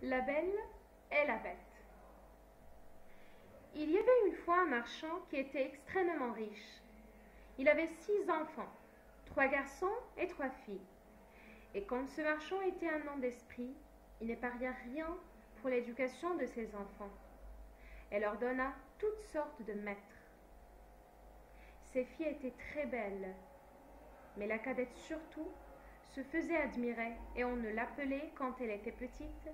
La Belle et la Bête. Il y avait une fois un marchand qui était extrêmement riche. Il avait 6 enfants, 3 garçons et 3 filles. Et comme ce marchand était un homme d'esprit, il n'épargna rien pour l'éducation de ses enfants et leur donna toutes sortes de maîtres. Ses filles étaient très belles, mais la cadette surtout se faisait admirer et on ne l'appelait, quand elle était petite,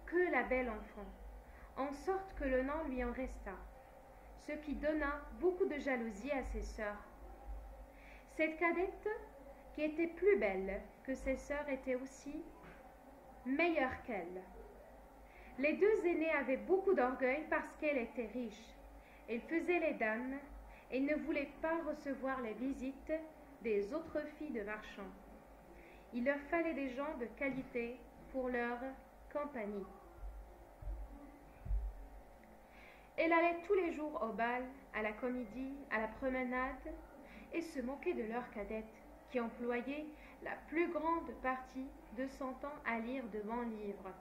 que la belle enfant, en sorte que le nom lui en resta, ce qui donna beaucoup de jalousie à ses sœurs. Cette cadette, qui était plus belle que ses sœurs, était aussi meilleure qu'elle. Les 2 aînées avaient beaucoup d'orgueil parce qu'elle était riche. Elles faisaient les dames et ne voulaient pas recevoir les visites des autres filles de marchands. Il leur fallait des gens de qualité pour leur compagnie. Elle allait tous les jours au bal, à la comédie, à la promenade, et se moquait de leur cadette, qui employait la plus grande partie de son temps à lire de bons livres.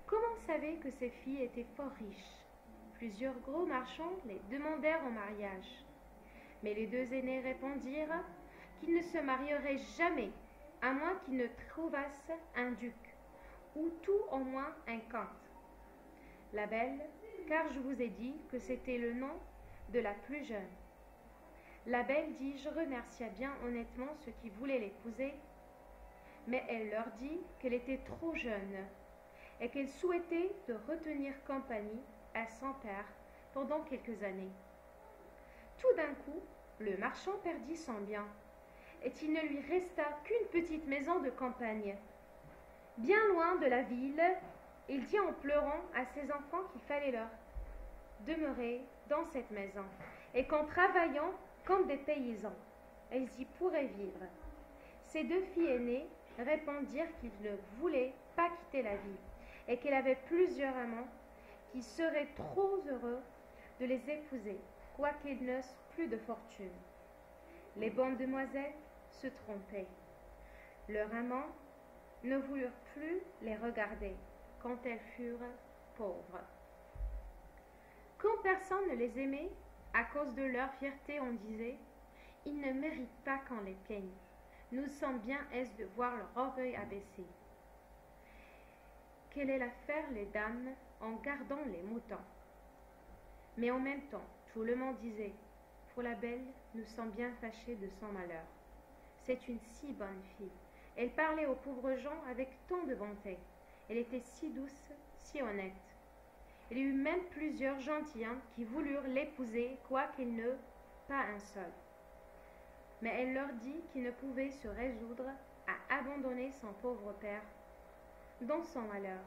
Comme on savait que ces filles étaient fort riches, plusieurs gros marchands les demandèrent en mariage. Mais les 2 aînés répondirent qu'ils ne se marieraient jamais, à moins qu'ils ne trouvassent un duc, ou tout au moins un comte. La Belle, car je vous ai dit que c'était le nom de la plus jeune. La Belle dit: je remercia bien honnêtement ceux qui voulaient l'épouser, mais elle leur dit qu'elle était trop jeune et qu'elle souhaitait de retenir compagnie à son père pendant quelques années. Tout d'un coup, le marchand perdit son bien, et il ne lui resta qu'une petite maison de campagne. Bien loin de la ville, il dit en pleurant à ses enfants qu'il fallait leur demeurer dans cette maison, et qu'en travaillant comme des paysans, elles y pourraient vivre. Ses 2 filles aînées répondirent qu'ils ne voulaient pas quitter la ville, et qu'elle avait plusieurs amants qui seraient trop heureux de les épouser, quoiqu'ils n'eussent plus de fortune. Les bonnes demoiselles se trompaient. Leurs amants ne voulurent plus les regarder quand elles furent pauvres. Quand personne ne les aimait, à cause de leur fierté, on disait: ils ne méritent pas qu'on les plaigne. Nous sommes bien aises de voir leur orgueil abaissé. Quelle est l'affaire, les dames, en gardant les moutons? Mais en même temps, tout le monde disait: pour la Belle, nous sommes bien fâchés de son malheur. C'est une si bonne fille. Elle parlait aux pauvres gens avec tant de bonté. Elle était si douce, si honnête. Il y eut même plusieurs gentilshommes qui voulurent l'épouser, quoiqu'il n'eût pas un seul. Mais elle leur dit qu'il ne pouvait se résoudre à abandonner son pauvre père dans son malheur,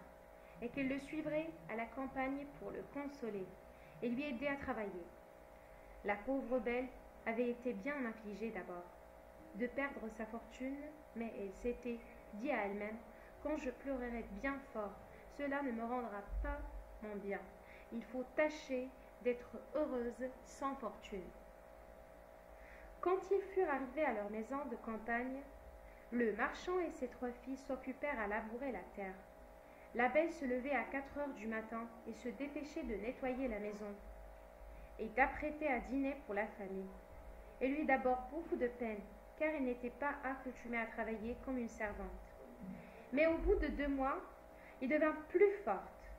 et qu'elle le suivrait à la campagne pour le consoler et lui aider à travailler. La pauvre Belle avait été bien affligée d'abord de perdre sa fortune, mais elle s'était dit à elle-même: quand je pleurerai bien fort, cela ne me rendra pas mon bien. Il faut tâcher d'être heureuse sans fortune. Quand ils furent arrivés à leur maison de campagne, le marchand et ses 3 filles s'occupèrent à labourer la terre. La Belle se levait à 4 heures du matin et se dépêchait de nettoyer la maison et d'apprêter à dîner pour la famille. Elle eut d'abord beaucoup de peine, car elle n'était pas accoutumée à travailler comme une servante. Mais au bout de 2 mois, elle devint plus forte,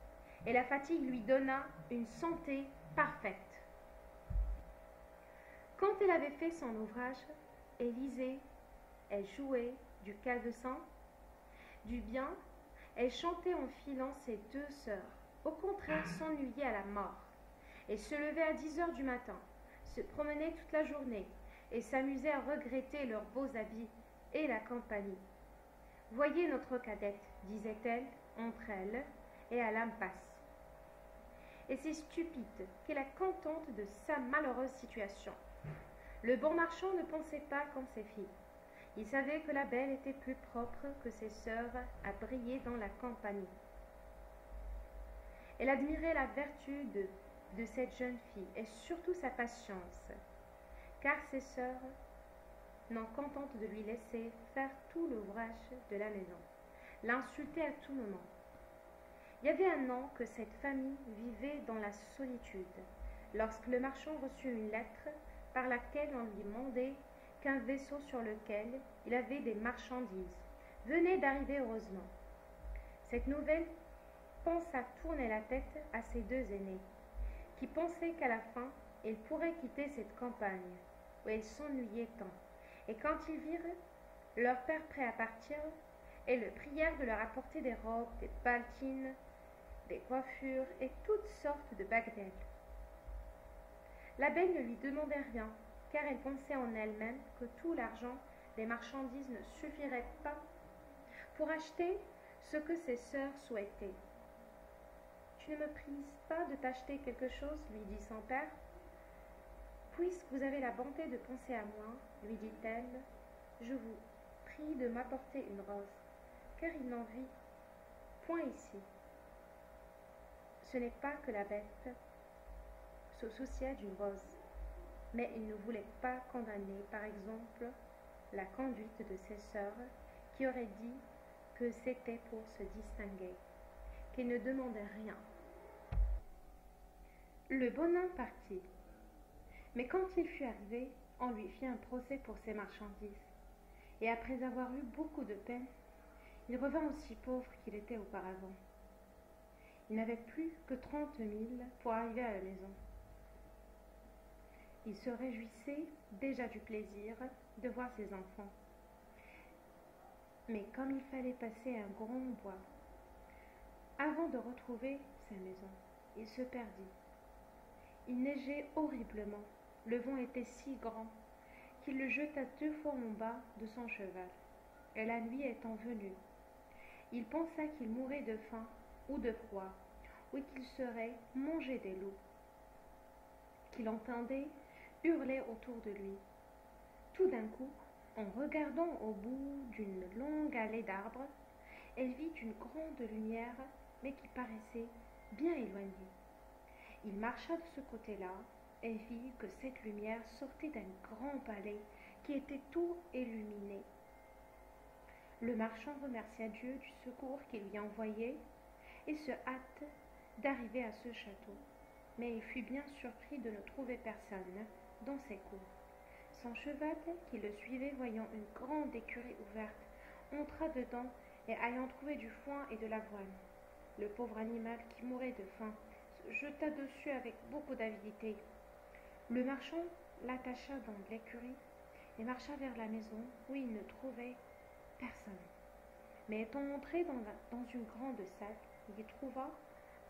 et la fatigue lui donna une santé parfaite. Quand elle avait fait son ouvrage, elle lisait, elle jouait du clavecin, du bien, elle chantait en filant ses 2 sœurs. Au contraire, s'ennuyait à la mort. Elle se levait à 10 heures du matin, se promenait toute la journée et s'amusait à regretter leurs beaux habits et la compagnie. Voyez notre cadette, disait-elle entre elles et à l'impasse. Et c'est stupide qu'elle est contente de sa malheureuse situation. Le bon marchand ne pensait pas comme ses filles. Il savait que la Belle était plus propre que ses sœurs à briller dans la compagnie. Elle admirait la vertu de cette jeune fille et surtout sa patience, car ses sœurs, non contentes de lui laisser faire tout l'ouvrage de la maison, l'insultaient à tout moment. Il y avait un an que cette famille vivait dans la solitude, lorsque le marchand reçut une lettre par laquelle on lui demandait qu'un vaisseau sur lequel il avait des marchandises venait d'arriver heureusement. Cette nouvelle pensa tourner la tête à ses deux aînés, qui pensaient qu'à la fin, ils pourraient quitter cette campagne, où ils s'ennuyaient tant. Et quand ils virent leur père prêt à partir, ils le prièrent de leur apporter des robes, des baltines, des coiffures et toutes sortes de bagatelles. La belle ne lui demandait rien, car elle pensait en elle-même que tout l'argent des marchandises ne suffirait pas pour acheter ce que ses sœurs souhaitaient. Tu ne me prises pas de t'acheter quelque chose, lui dit son père. Puisque vous avez la bonté de penser à moi, lui dit-elle, je vous prie de m'apporter une rose, car il n'en vit point ici. Ce n'est pas que la bête se souciait d'une rose, mais il ne voulait pas condamner, par exemple, la conduite de ses sœurs, qui auraient dit que c'était pour se distinguer, qu'il ne demandait rien. Le bonhomme partit, mais quand il fut arrivé, on lui fit un procès pour ses marchandises, et après avoir eu beaucoup de peine, il revint aussi pauvre qu'il était auparavant. Il n'avait plus que 30 000 pour arriver à la maison. Il se réjouissait déjà du plaisir de voir ses enfants. Mais comme il fallait passer un grand bois avant de retrouver sa maison, il se perdit. Il neigeait horriblement, le vent était si grand qu'il le jeta 2 fois en bas de son cheval. Et la nuit étant venue, il pensa qu'il mourrait de faim ou de froid, ou qu'il serait mangé des loups, qu'il entendait hurler autour de lui. Tout d'un coup, en regardant au bout d'une longue allée d'arbres, elle vit une grande lumière, mais qui paraissait bien éloignée. Il marcha de ce côté-là et vit que cette lumière sortait d'un grand palais qui était tout illuminé. Le marchand remercia Dieu du secours qu'il lui envoyait et se hâte d'arriver à ce château. Mais il fut bien surpris de ne trouver personne dans ses cours. Son cheval, qui le suivait, voyant une grande écurie ouverte, entra dedans et ayant trouvé du foin et de l'avoine. Le pauvre animal, qui mourait de faim, se jeta dessus avec beaucoup d'avidité. Le marchand l'attacha dans l'écurie et marcha vers la maison où il ne trouvait personne. Mais étant entré dans une grande salle, il y trouva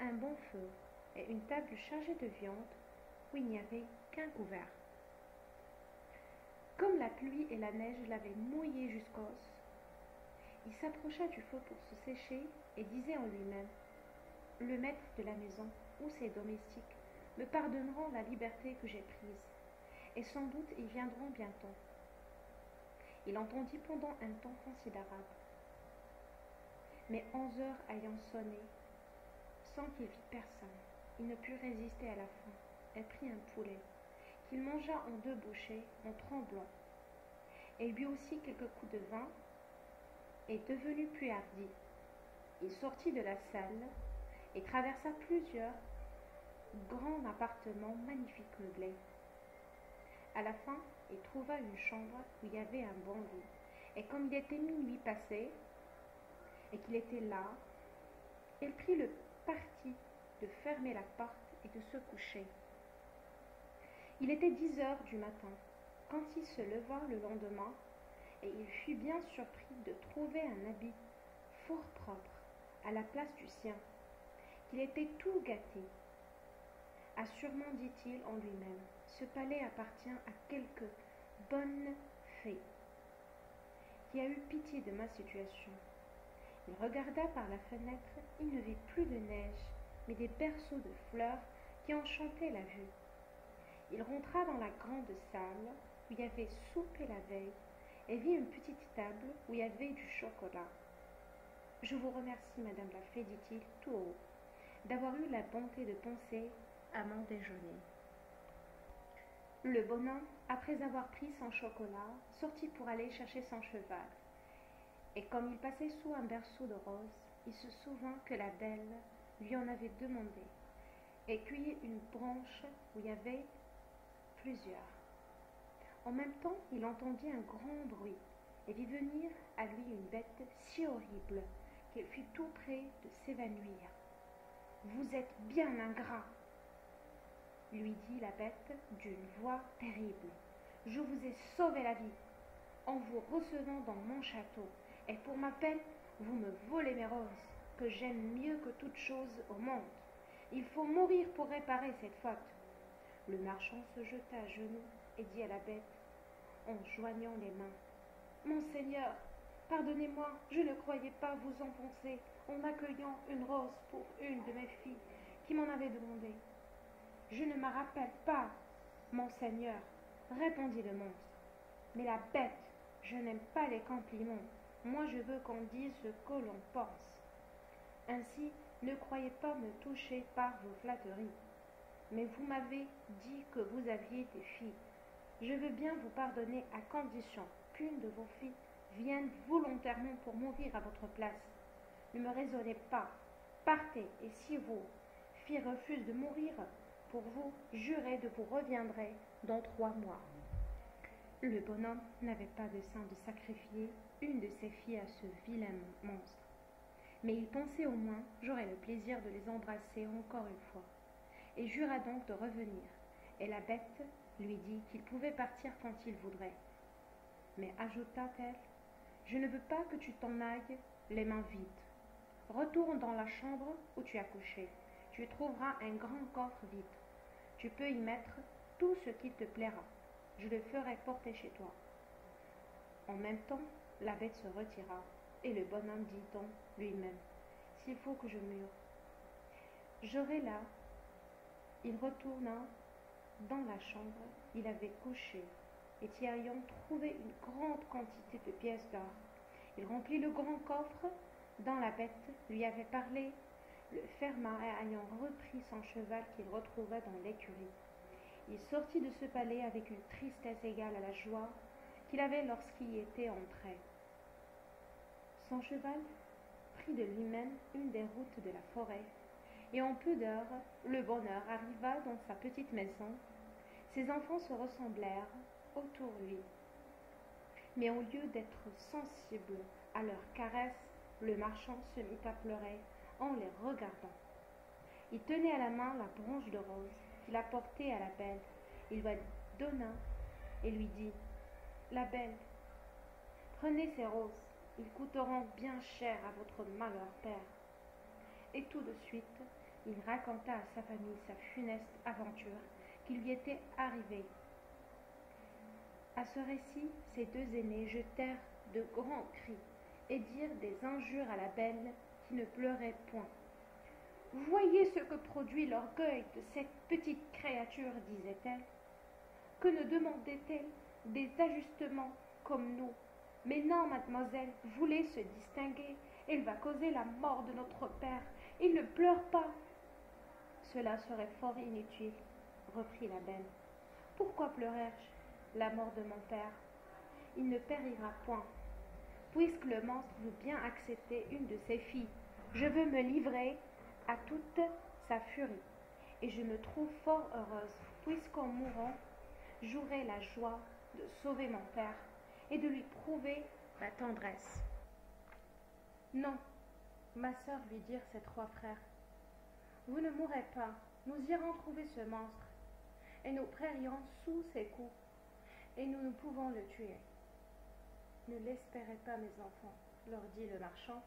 un bon feu et une table chargée de viande où il n'y avait qu'un couvert. Comme la pluie et la neige l'avaient mouillé jusqu'aux os, il s'approcha du feu pour se sécher et disait en lui-même: le maître de la maison ou ses domestiques me pardonneront la liberté que j'ai prise, et sans doute ils viendront bientôt. Il entendit pendant un temps considérable, mais 11 heures ayant sonné, sans qu'il vît personne, il ne put résister à la faim et prit un poulet, qu'il mangea en 2 bouchées en tremblant, et but aussi quelques coups de vin, et devenu plus hardi, il sortit de la salle et traversa plusieurs grands appartements magnifiques meublés. À la fin, il trouva une chambre où il y avait un bon lit, et comme il était minuit passé, et qu'il était là, il prit le parti de fermer la porte et de se coucher. Il était 10 heures du matin, quand il se leva le lendemain, et il fut bien surpris de trouver un habit fort propre à la place du sien, qu'il était tout gâté. Assurément, dit-il en lui-même, ce palais appartient à quelque bonne fée qui a eu pitié de ma situation. Il regarda par la fenêtre, il ne vit plus de neige, mais des berceaux de fleurs qui enchantaient la vue. Il rentra dans la grande salle où il y avait soupé la veille et vit une petite table où il y avait du chocolat. « Je vous remercie, madame la fée, dit-il tout haut, d'avoir eu la bonté de penser à mon déjeuner. » Le bonhomme, après avoir pris son chocolat, sortit pour aller chercher son cheval. Et comme il passait sous un berceau de roses, il se souvint que la belle lui en avait demandé et cueillit une branche où il y avait plusieurs. En même temps, il entendit un grand bruit et vit venir à lui une bête si horrible qu'il fut tout près de s'évanouir. « Vous êtes bien ingrat, lui dit la bête d'une voix terrible. Je vous ai sauvé la vie en vous recevant dans mon château, et pour ma peine, vous me volez mes roses, que j'aime mieux que toute chose au monde. Il faut mourir pour réparer cette faute. » Le marchand se jeta à genoux et dit à la bête, en joignant les mains, « Mon Seigneur, pardonnez-moi, je ne croyais pas vous enfoncer en accueillant une rose pour une de mes filles qui m'en avait demandé. »« Je ne me rappelle pas, mon Seigneur, répondit le monstre. Mais la bête, je n'aime pas les compliments. Moi, je veux qu'on dise ce que l'on pense. Ainsi, ne croyez pas me toucher par vos flatteries. Mais vous m'avez dit que vous aviez des filles. Je veux bien vous pardonner à condition qu'une de vos filles vienne volontairement pour mourir à votre place. Ne me raisonnez pas. Partez, et si vos filles refusent de mourir pour vous, jurez de vous reviendrez dans 3 mois. » Le bonhomme n'avait pas de sein de sacrifier une de ses filles à ce vilain monstre. Mais il pensait au moins, j'aurais le plaisir de les embrasser encore une fois, et jura donc de revenir. Et la bête lui dit qu'il pouvait partir quand il voudrait. Mais ajouta-t-elle, je ne veux pas que tu t'en ailles les mains vides. Retourne dans la chambre où tu as couché. Tu y trouveras un grand coffre vide. Tu peux y mettre tout ce qui te plaira. Je le ferai porter chez toi. En même temps, la bête se retira, et le bonhomme dit en lui-même, s'il faut que je meure, j'aurai là. Il retourna dans la chambre, il avait couché, et y ayant trouvé une grande quantité de pièces d'or. Il remplit le grand coffre dont la bête lui avait parlé, le ferma et ayant repris son cheval qu'il retrouva dans l'écurie. Il sortit de ce palais avec une tristesse égale à la joie qu'il avait lorsqu'il y était entré. Son cheval prit de lui-même une des routes de la forêt, et en peu d'heures, le bonheur arriva dans sa petite maison. Ses enfants se ressemblèrent autour de lui. Mais au lieu d'être sensible à leurs caresses, le marchand se mit à pleurer en les regardant. Il tenait à la main la branche de rose qu'il apportait à la belle. Il lui donna et lui dit, « La belle, prenez ces roses, ils coûteront bien cher à votre malheur père. » Et tout de suite, il raconta à sa famille sa funeste aventure qui lui était arrivée. À ce récit, ses 2 aînés jetèrent de grands cris et dirent des injures à la belle qui ne pleurait point. « Voyez ce que produit l'orgueil de cette petite créature, disait-elle. Que ne demandait-elle des ajustements comme nous? Mais non, mademoiselle, voulez se distinguer, elle va causer la mort de notre père. Il ne pleure pas. » Cela serait fort inutile, reprit la belle. Pourquoi pleurerais-je la mort de mon père? Il ne périra point. Puisque le monstre veut bien accepter une de ses filles, je veux me livrer à toute sa furie, et je me trouve fort heureuse, puisqu'en mourant, j'aurai la joie de sauver mon père et de lui prouver ma tendresse. Non, ma sœur, lui dirent ses 3 frères, vous ne mourrez pas, nous irons trouver ce monstre, et nous prélierons sous ses coups, et nous pouvons le tuer. Ne l'espérez pas, mes enfants, leur dit le marchand.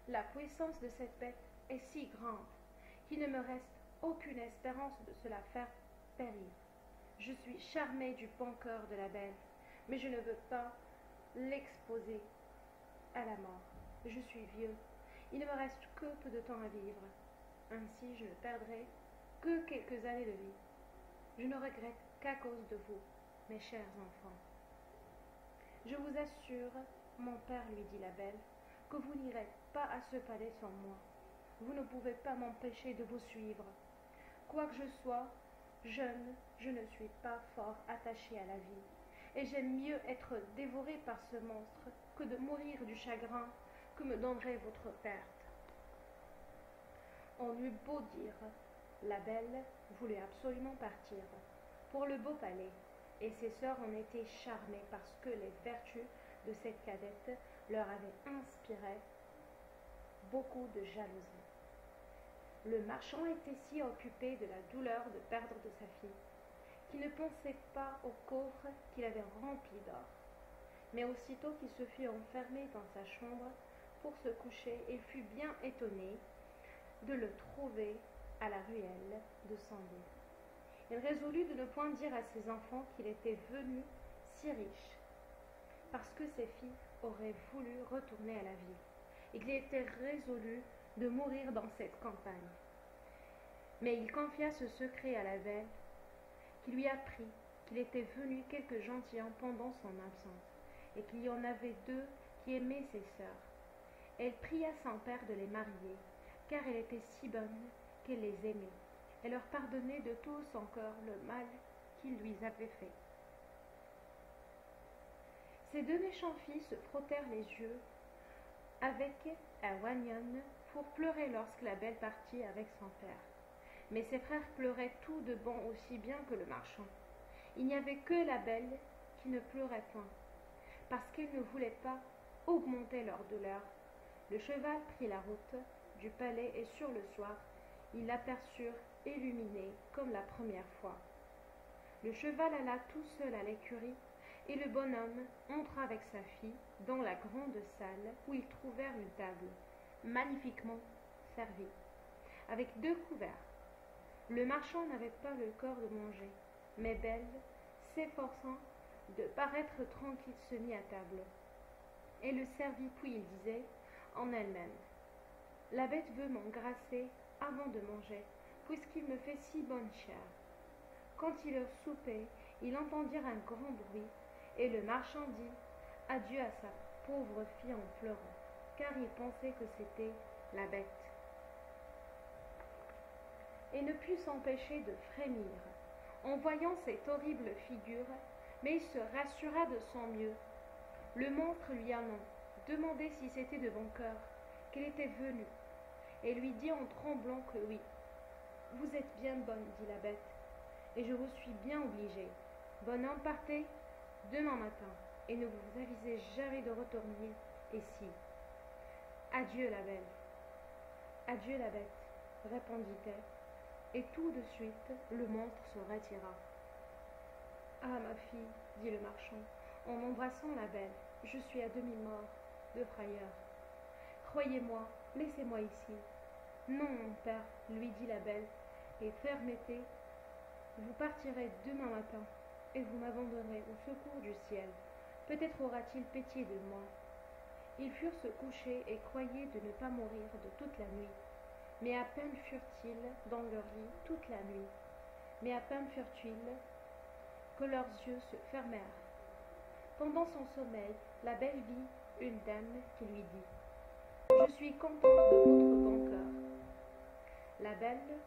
La puissance de cette bête est si grande qu'il ne me reste aucune espérance de se la faire périr. Je suis charmé du bon cœur de la belle, mais je ne veux pas l'exposer à la mort. Je suis vieux, il ne me reste que peu de temps à vivre. Ainsi je ne perdrai que quelques années de vie. Je ne regrette qu'à cause de vous, mes chers enfants. Je vous assure, mon père, lui dit la belle, que vous n'irez pas à ce palais sans moi. Vous ne pouvez pas m'empêcher de vous suivre. Quoique je sois jeune, je ne suis pas fort attachée à la vie, et j'aime mieux être dévorée par ce monstre que de mourir du chagrin que me donnerait votre perte. On eut beau dire, la belle voulut absolument partir pour le beau palais, et ses sœurs en étaient charmées parce que les vertus de cette cadette leur avaient inspiré beaucoup de jalousie. Le marchand était si occupé de la douleur de perdre de sa fille qu'il ne pensait pas au coffre qu'il avait rempli d'or. Mais aussitôt qu'il se fut enfermé dans sa chambre pour se coucher, il fut bien étonné de le trouver à la ruelle de Sandy. Il résolut de ne point dire à ses enfants qu'il était venu si riche, parce que ses filles auraient voulu retourner à la ville, et qu'il était résolu de mourir dans cette campagne. Mais il confia ce secret à la belle, qui lui apprit qu'il était venu quelques gentilshommes pendant son absence, et qu'il y en avait 2 qui aimaient ses sœurs. Elle pria son père de les marier, car elle était si bonne qu'elle les aimait, et leur pardonnait de tout son cœur le mal qu'ils lui avaient fait. Ces 2 méchantes filles se frottèrent les yeux avec un wagnon pour pleurer lorsque la belle partit avec son père. Mais ses frères pleuraient tout de bon aussi bien que le marchand. Il n'y avait que la belle qui ne pleurait point, parce qu'elle ne voulait pas augmenter leur douleur. Le cheval prit la route du palais et sur le soir, ils l'aperçurent illuminé comme la première fois. Le cheval alla tout seul à l'écurie et le bonhomme entra avec sa fille dans la grande salle où ils trouvèrent une table, magnifiquement servie, avec 2 couverts. Le marchand n'avait pas le corps de manger, mais Belle, s'efforçant de paraître tranquille, se mit à table et le servit, puis il disait en elle-même: la bête veut m'engrasser avant de manger, puisqu'il me fait si bonne chair. Quand ils eurent soupé, ils entendirent un grand bruit, et le marchand dit adieu à sa pauvre fille en pleurant, car il pensait que c'était la bête, et ne put s'empêcher de frémir en voyant cette horrible figure, mais il se rassura de son mieux. Le monstre lui allant demander si c'était de bon cœur qu'elle était venue, et lui dit en tremblant que oui. Vous êtes bien bonne, dit la bête, et je vous suis bien obligée. Bonhomme, partez demain matin, et ne vous avisez jamais de retourner ici. Adieu la belle. Adieu la bête, répondit-elle, et tout de suite le monstre se retira. Ah, ma fille, dit le marchand, en embrassant la belle, je suis à demi-mort de frayeur. Croyez-moi, laissez-moi ici. Non, mon père, lui dit la belle, et permettez, vous partirez demain matin, et vous m'abandonnerez au secours du ciel. Peut-être aura-t-il pitié de moi. Ils furent se coucher et croyaient de ne pas mourir de toute la nuit. Mais à peine furent-ils dans leur lit toute la nuit. Mais à peine furent-ils que leurs yeux se fermèrent. Pendant son sommeil, la belle vit une dame qui lui dit: je suis contente de votre bon cœur. La belle,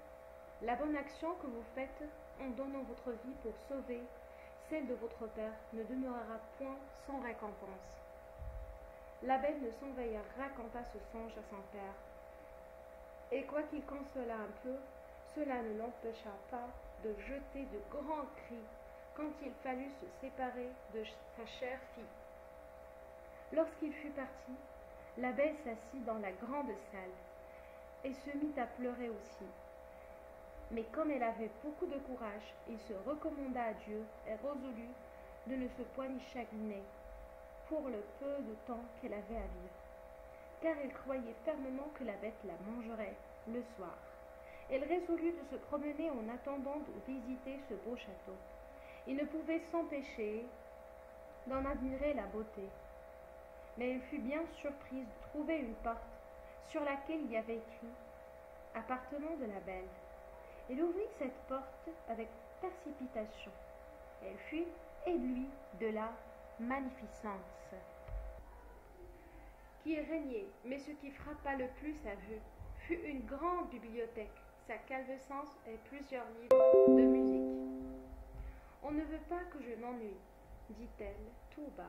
la bonne action que vous faites en donnant votre vie pour sauver celle de votre père ne demeurera point sans récompense. La belle ne s'enveilla raconta ce songe à son père, et quoiqu'il consola un peu, cela ne l'empêcha pas de jeter de grands cris quand il fallut se séparer de sa chère fille. Lorsqu'il fut parti, la belle s'assit dans la grande salle et se mit à pleurer aussi. Mais comme elle avait beaucoup de courage, il se recommanda à Dieu et résolut de ne se point y chagriner pour le peu de temps qu'elle avait à vivre, car elle croyait fermement que la bête la mangerait le soir. Elle résolut de se promener en attendant de visiter ce beau château. Il ne pouvait s'empêcher d'en admirer la beauté, mais elle fut bien surprise de trouver une porte sur laquelle il y avait écrit « Appartement de la belle ». Elle ouvrit cette porte avec précipitation. Elle fut éblouie de la magnificence qui régnait, mais ce qui frappa le plus sa vue fut une grande bibliothèque, sa calvescence et plusieurs livres de musique. « On ne veut pas que je m'ennuie, dit-elle tout bas.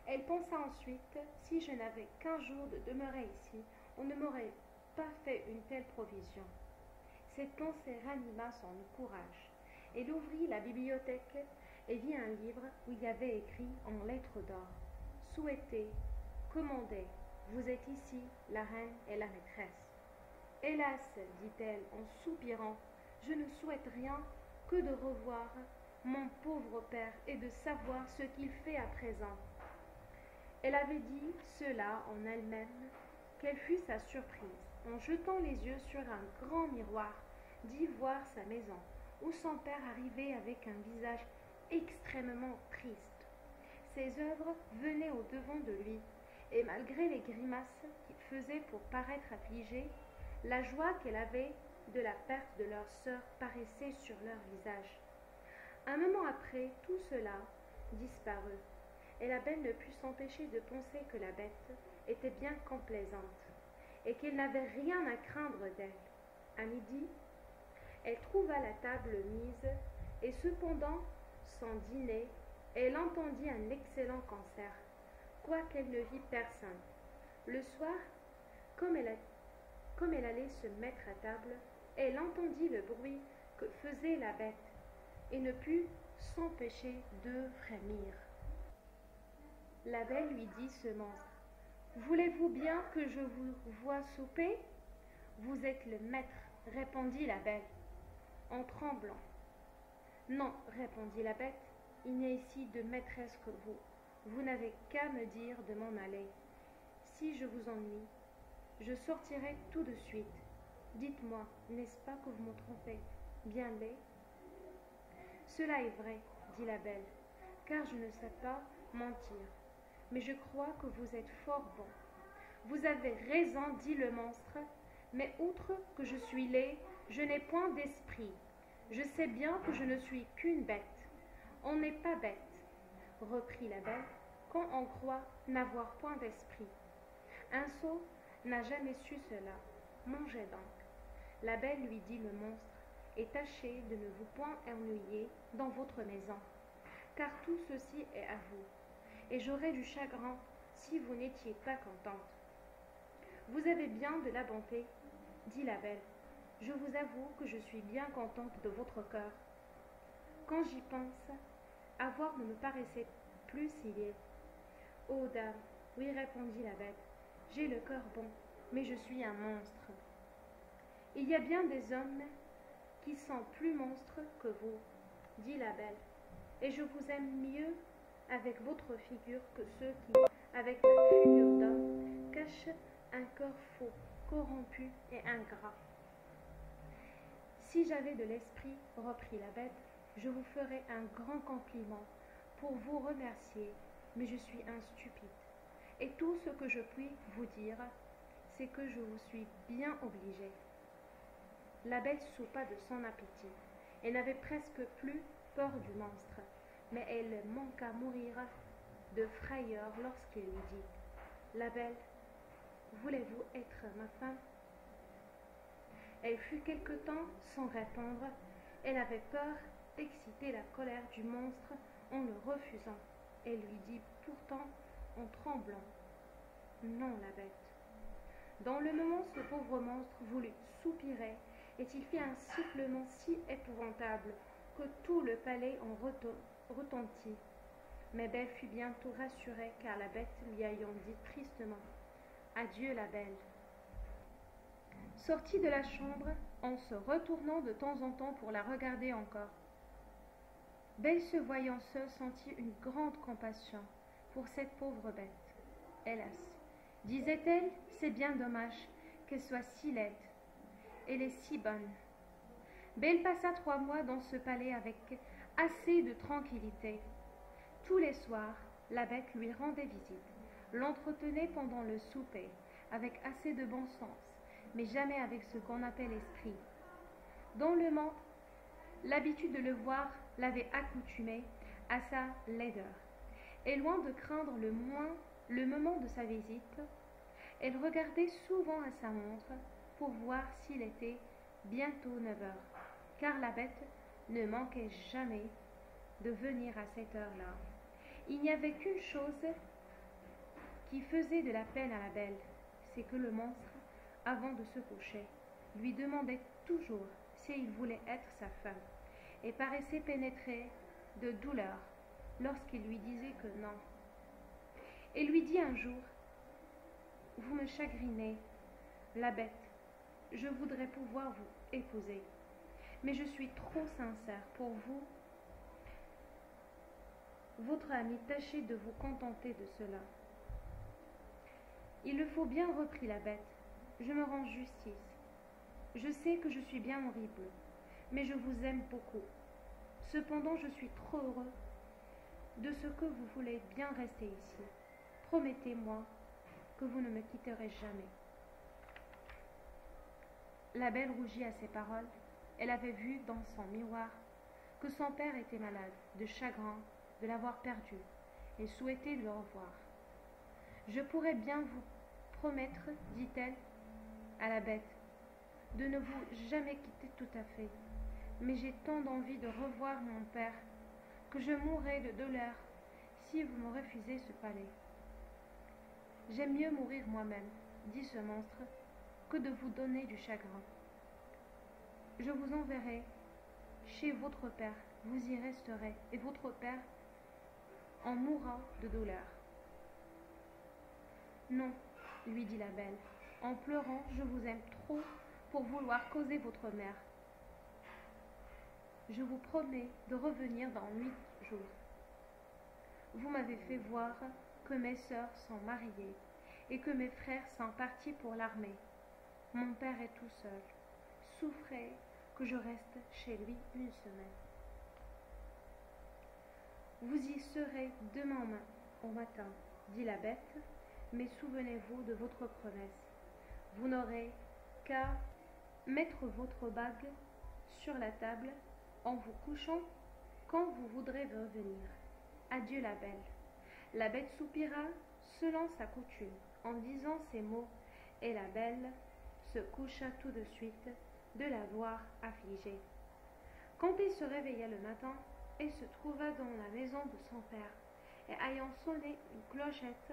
Elle pensa ensuite, si je n'avais qu'un jour de demeurer ici, on ne m'aurait pas fait une telle provision. Cette pensée ranima son courage. Elle ouvrit la bibliothèque et vit un livre où il y avait écrit en lettres d'or: Souhaitez, commandez, vous êtes ici, la reine et la maîtresse. Hélas, dit-elle en soupirant, je ne souhaite rien que de revoir mon pauvre père et de savoir ce qu'il fait à présent. Elle avait dit cela en elle-même. Quelle fut sa surprise, en jetant les yeux sur un grand miroir, d'y voir sa maison, où son père arrivait avec un visage extrêmement triste. Ses œuvres venaient au-devant de lui, et malgré les grimaces qu'il faisait pour paraître affligé, la joie qu'elle avait de la perte de leur sœur paraissait sur leur visage. Un moment après, tout cela disparut, et la belle ne put s'empêcher de penser que la bête était bien complaisante, et qu'elle n'avait rien à craindre d'elle. À midi, elle trouva la table mise, et cependant, son dîner, elle entendit un excellent concert, quoiqu'elle ne vit personne. Le soir, comme elle allait se mettre à table, elle entendit le bruit que faisait la bête, et ne put s'empêcher de frémir. La belle lui dit ce monstre: Voulez-vous bien que je vous voie souper? Vous êtes le maître, répondit la belle, en tremblant. Non, répondit la bête, il n'y a ici de maîtresse que vous. Vous n'avez qu'à me dire de m'en aller. Si je vous ennuie, je sortirai tout de suite. Dites-moi, n'est-ce pas que vous me trompez bien laid? Cela est vrai, dit la belle, car je ne sais pas mentir, mais je crois que vous êtes fort bon. Vous avez raison, dit le monstre, mais outre que je suis laid, je n'ai point d'esprit. Je sais bien que je ne suis qu'une bête. On n'est pas bête, reprit la belle, quand on croit n'avoir point d'esprit. Un sot n'a jamais su cela. Mangez donc. La belle lui dit le monstre, et tâchez de ne vous point ennuyer dans votre maison, car tout ceci est à vous, et j'aurais du chagrin si vous n'étiez pas contente. Vous avez bien de la bonté, dit la belle. Je vous avoue que je suis bien contente de votre cœur. Quand j'y pense, avoir ne me paraissait plus si laid. Oh dame, oui, répondit la bête, j'ai le cœur bon, mais je suis un monstre. Il y a bien des hommes qui sont plus monstres que vous, dit la belle, et je vous aime mieux avec votre figure que ceux qui, avec la figure d'homme, cachent un cœur faux, corrompu et ingrat. Si j'avais de l'esprit, reprit la bête, je vous ferais un grand compliment pour vous remercier, mais je suis un stupide. Et tout ce que je puis vous dire, c'est que je vous suis bien obligée. La bête soupa de son appétit. Elle n'avait presque plus peur du monstre, mais elle manqua mourir de frayeur lorsqu'il lui dit: La belle, voulez-vous être ma femme? Elle fut quelque temps sans répondre. Elle avait peur d'exciter la colère du monstre en le refusant. Elle lui dit pourtant en tremblant: Non, la bête. Dans le moment, ce pauvre monstre voulut soupirer, et il fit un sifflement si épouvantable que tout le palais en retentit. Mais Belle fut bientôt rassurée, car la bête lui ayant dit tristement: Adieu, la belle. Sortit de la chambre en se retournant de temps en temps pour la regarder encore. Belle, se voyant seule, sentit une grande compassion pour cette pauvre bête. Hélas, disait-elle, c'est bien dommage qu'elle soit si laide. Elle est si bonne. Belle passa 3 mois dans ce palais avec assez de tranquillité. Tous les soirs, la bête lui rendait visite, l'entretenait pendant le souper, avec assez de bon sens, mais jamais avec ce qu'on appelle esprit. Dans le monde, l'habitude de le voir l'avait accoutumé à sa laideur, et loin de craindre le moment de sa visite, elle regardait souvent à sa montre pour voir s'il était bientôt 9 heures, car la bête ne manquait jamais de venir à cette heure-là. Il n'y avait qu'une chose qui faisait de la peine à la belle, c'est que le monstre avant de se coucher, lui demandait toujours s'il voulait être sa femme, et paraissait pénétré de douleur lorsqu'il lui disait que non. Et lui dit un jour: Vous me chagrinez, la bête, je voudrais pouvoir vous épouser, mais je suis trop sincère pour vous. Votre ami, tâchez de vous contenter de cela. Il le faut bien, reprit la bête, je me rends justice. Je sais que je suis bien horrible, mais je vous aime beaucoup. Cependant, je suis trop heureux de ce que vous voulez bien rester ici. Promettez-moi que vous ne me quitterez jamais. La belle rougit à ces paroles. Elle avait vu dans son miroir que son père était malade, de chagrin de l'avoir perdu, et souhaitait le revoir. Je pourrais bien vous promettre, dit-elle à la bête, de ne vous jamais quitter tout à fait, mais j'ai tant d'envie de revoir mon père que je mourrai de douleur si vous me refusez ce palais. J'aime mieux mourir moi-même, dit ce monstre, que de vous donner du chagrin. Je vous enverrai chez votre père, vous y resterez, et votre père en mourra de douleur. Non, lui dit la belle, en pleurant, je vous aime trop pour vouloir causer votre mère. Je vous promets de revenir dans 8 jours. Vous m'avez fait voir que mes sœurs sont mariées et que mes frères sont partis pour l'armée. Mon père est tout seul. Souffrez que je reste chez lui 1 semaine. Vous y serez demain au matin, dit la bête, mais souvenez-vous de votre promesse. Vous n'aurez qu'à mettre votre bague sur la table en vous couchant quand vous voudrez revenir. Adieu la belle. La bête soupira selon sa coutume en disant ces mots, et la belle se coucha tout de suite de la voir affligée. Quand elle se réveilla le matin, elle se trouva dans la maison de son père, et ayant sonné une clochette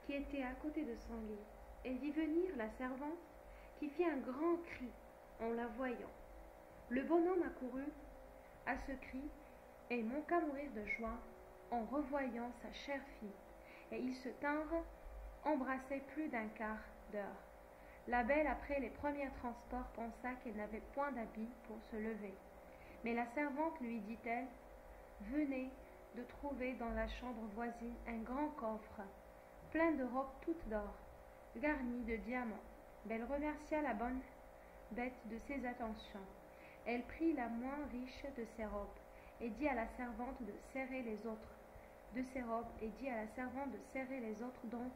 qui était à côté de son lit, elle vit venir la servante qui fit un grand cri en la voyant. Le bonhomme accourut à ce cri et manqua mourir de joie en revoyant sa chère fille, et ils se tinrent embrassés plus d'un quart d'heure. La belle, après les premiers transports, pensa qu'elle n'avait point d'habit pour se lever. Mais la servante lui dit-elle: Venez de trouver dans la chambre voisine un grand coffre, plein de robes toutes d'or, garnies de diamants. Belle remercia la bonne bête de ses attentions. Elle prit la moins riche de ses robes, et dit à la servante de serrer les autres de ses robes, et dit à la servante de serrer les autres dont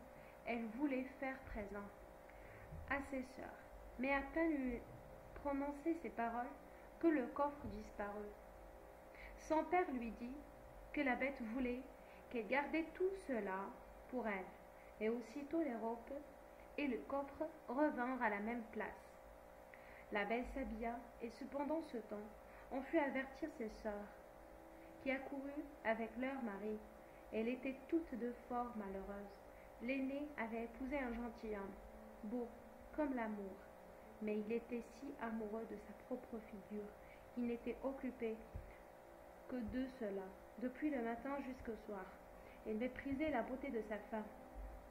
elle voulait faire présent à ses sœurs. Mais à peine eut prononcé ces paroles que le coffre disparut. Son père lui dit que la bête voulait qu'elle gardait tout cela pour elle, et aussitôt les robes et le coffre revinrent à la même place. La belle s'habilla, et cependant ce temps, on fut avertir ses sœurs, qui accoururent avec leur mari. Elles étaient toutes deux fort malheureuses. L'aînée avait épousé un gentilhomme, beau comme l'amour, mais il était si amoureux de sa propre figure qu'il n'était occupé que de cela, depuis le matin jusqu'au soir. Elle méprisait la beauté de sa femme.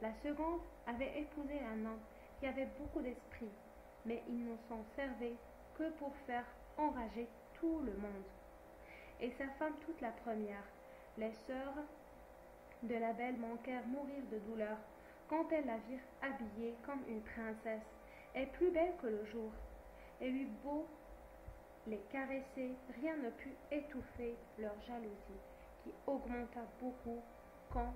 La seconde avait épousé un homme qui avait beaucoup d'esprit, mais il ne s'en servait que pour faire enrager tout le monde. Et sa femme toute la première, les sœurs de la belle manquèrent mourir de douleur quand elles la virent habillée comme une princesse et plus belle que le jour. Elle eut beau les caresser, rien ne put étouffer leur jalousie, qui augmenta beaucoup quand